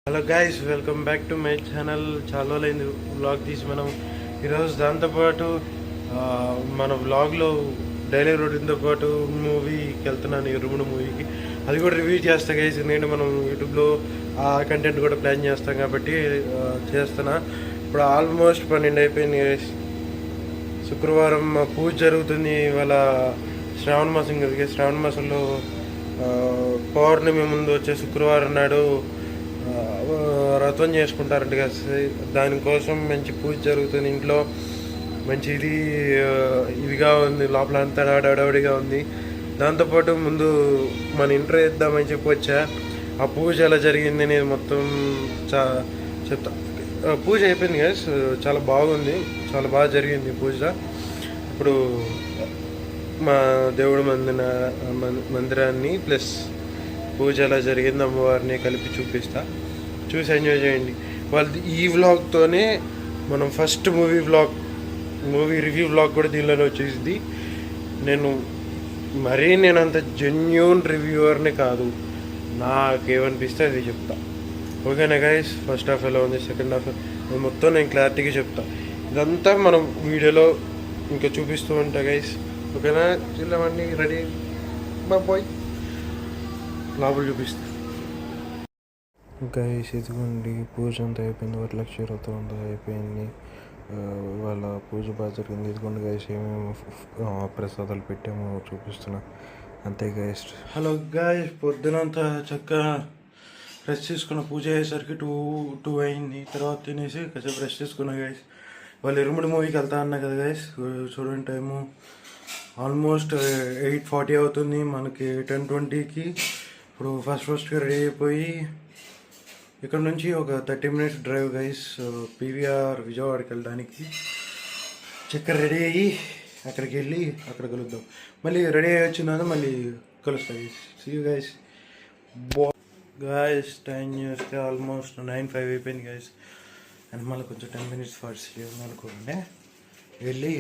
Hello guys, welcome back to my channel. చాలా రోజులైంది vlog తీసి మనం ఈరోజు దాంతోపాటు మన వ్లాగ్లో డైలీ రొటీన్తో పాటు మూవీకి వెళ్తున్నాను, ఇరుముడు మూవీకి. అది కూడా రివ్యూ చేస్తా గైస్, ఎందుకంటే మనం యూట్యూబ్లో ఆ కంటెంట్ కూడా ప్లాన్ చేస్తాం కాబట్టి చేస్తున్నా. ఇప్పుడు ఆల్మోస్ట్ 12 అయిపోయింది గైస్. శుక్రవారం పూజ జరుగుతుంది. ఇవాళ శ్రావణ మాసం కదా, శ్రావణ మాసంలో పౌర్ణమి ముందు వచ్చే శుక్రవారం నాడు వ్రతం చేసుకుంటారంట కదా. దానికోసం మంచి పూజ జరుగుతుంది ఇంట్లో. మంచి ఇదిగా ఉంది, లోపల అంతా హడావిడిగా ఉంది. దాంతోపాటు ముందు మన ఇంట్రో ఇద్దామని చెప్పొచ్చా. ఆ పూజ ఎలా జరిగింది అనేది మొత్తం చెప్తా. పూజ అయిపోయింది కదా, చాలా బాగుంది, చాలా బాగా జరిగింది పూజ. ఇప్పుడు మా దేవుడు మందిరాన్ని ప్లస్ పూజ ఎలా జరిగింది అమ్మవారిని కలిపి చూపిస్తా, చూసి ఎంజాయ్ చేయండి. వాళ్ళది ఈ వ్లాగ్తోనే మనం ఫస్ట్ మూవీ రివ్యూ వ్లాగ్ కూడా దీనిలోనే వచ్చేసింది. నేను అంత జెన్యూన్ రివ్యూవర్ని కాదు, నాకేమనిపిస్తే అది చెప్తా. ఓకేనా గైస్? ఫస్ట్ హాఫ్ ఎలా ఉంది, సెకండ్ హాఫ్ మొత్తం నేను క్లారిటీగా చెప్తా. ఇదంతా మనం వీడియోలో ఇంకా చూపిస్తూ ఉంటా గైస్. ఓకేనా? చిల్లమండి, రెడీ బాయ్, లోపల చూపిస్తా. గైస్ ఇదిగోండి, పూజ అంతా అయిపోయింది, వరలక్ష్మి వ్రతం అంతా అయిపోయింది. వాళ్ళ పూజ బాగా జరిగింది. ఇదిగోండి గైస్, ఏమేమి ప్రసాదాలు పెట్టామో చూపిస్తున్నా, అంతే గైస్. హలో గైస్, పొద్దునంతా చక్కగా బ్రష్ చేసుకున్న, పూజ అయ్యేసరికి టూ అయింది. తర్వాత తినేసి కొంచెం బ్రష్ చేసుకున్నా గైస్. వాళ్ళు ఇరుముడి మూవీకి వెళ్తా అన్నా కదా గైస్. చూడండి, టైము ఆల్మోస్ట్ 8:40 అవుతుంది. మనకి 10:20కి ఇప్పుడు ఫస్ట్గా రెడీ అయిపోయి ఇక్కడ నుంచి ఒక 30 మినిట్స్ డ్రైవ్ గైస్, పీవీఆర్ విజయవాడకి వెళ్ళడానికి. చక్కర రెడీ అయ్యి అక్కడికి వెళ్ళి అక్కడ కలుద్దాం. మళ్ళీ రెడీ అయ్యి వచ్చిందా మళ్ళీ కలుస్తా guys. See you guys. Guys time చేస్తే ఆల్మోస్ట్ 9:05 అయిపోయింది గైస్. అండ్ మళ్ళీ కొంచెం 10 మినిట్స్ ఫాస్ట్ అనుకోండి, వెళ్ళి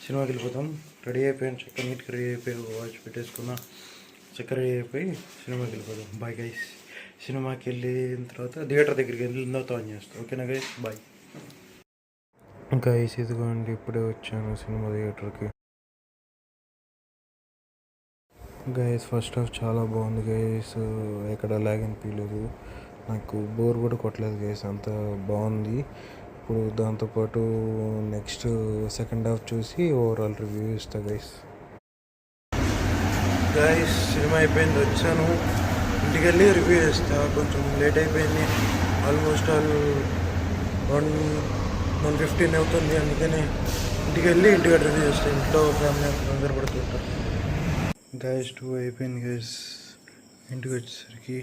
సినిమాకి వెళ్ళిపోతాం. రెడీ అయిపోయాను, చక్కర నీట్గా రెడీ అయిపోయి ఒక వాచ్ పెట్టేసుకున్నా, చక్కర రెడీ అయిపోయి సినిమాకి వెళ్ళిపోతాం. Bye guys. సినిమాకి వెళ్ళిన తర్వాత థియేటర్ దగ్గరికి వెళ్ళిన తర్వాత ఆన్ చేస్తాం. ఓకేనా గైస్? Bye guys. ఇదిగోండి, ఇప్పుడే వచ్చాను సినిమా థియేటర్కి. గైస్ ఫస్ట్ హాఫ్ చాలా బాగుంది గైస్, ఎక్కడ లాగ్ అనిపించలేదు, నాకు బోర్ కూడా కొట్టలేదు గైస్, అంత బాగుంది. ఇప్పుడు దాంతోపాటు నెక్స్ట్ సెకండ్ హాఫ్ చూసి ఓవరాల్ రివ్యూ ఇస్తా గైస్. గైస్ సినిమా అయిపోయింది, వచ్చాను, ఇంటికి వెళ్ళి రివ్యూ చేస్తా. కొంచెం లేట్ అయిపోయింది, ఆల్మోస్ట్ 1:15 అవుతుంది. అందుకని ఇంటికి వెళ్ళి ఇంటికి రివ్యూ చేస్తాను. ఇంట్లో ఫ్యామిలీ అందరూ పడుతుంటారు. గైస్ 2 అయిపోయింది గైస్. ఇంటికి వచ్చేసరికి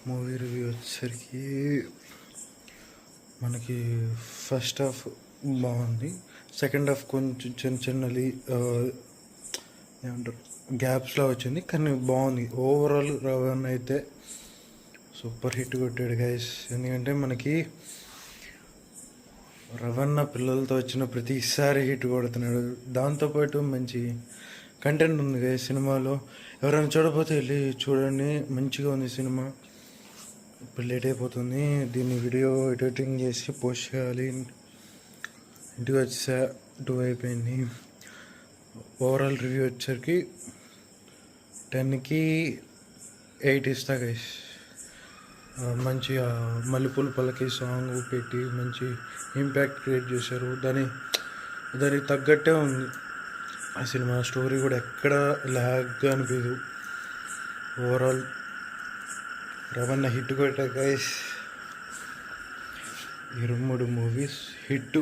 మూవీ రివ్యూ వచ్చేసరికి మనకి ఫస్ట్ హాఫ్ బాగుంది, సెకండ్ హాఫ్ కొంచెం చిన్నది ఏమంటారు గ్యాప్స్లో వచ్చింది, కానీ బాగుంది. ఓవరాల్ రవన్ అయితే సూపర్ హిట్ కొట్టాడు గైస్. ఎందుకంటే మనకి రవణ పిల్లలతో వచ్చిన ప్రతిసారి హిట్ కొడుతున్నాడు. దాంతోపాటు మంచి కంటెంట్ ఉంది గైస్ సినిమాలో. ఎవరైనా చూడకపోతే వెళ్ళి చూడండి, మంచిగా ఉంది సినిమా. ఇప్పుడు లేట్ అయిపోతుంది, దీన్ని వీడియో ఎడిటింగ్ చేసి పోస్ట్ చేయాలి. ఇంటికి వచ్చేసా 2 అయిపోయింది. ఓవరాల్ రివ్యూ వచ్చేసరికి 10కి 8 ఇస్తా గైస్. మంచిగా మల్లెపూల పల్లకి సాంగ్ పెట్టి మంచి ఇంపాక్ట్ క్రియేట్ చేశారు. దానికి తగ్గట్టే ఉంది ఆ సినిమా. స్టోరీ కూడా ఎక్కడ లాగ్గా అనిపించదు. ఓవరాల్ రవణ హిట్ కొట్టా గైస్. 2 movies hit.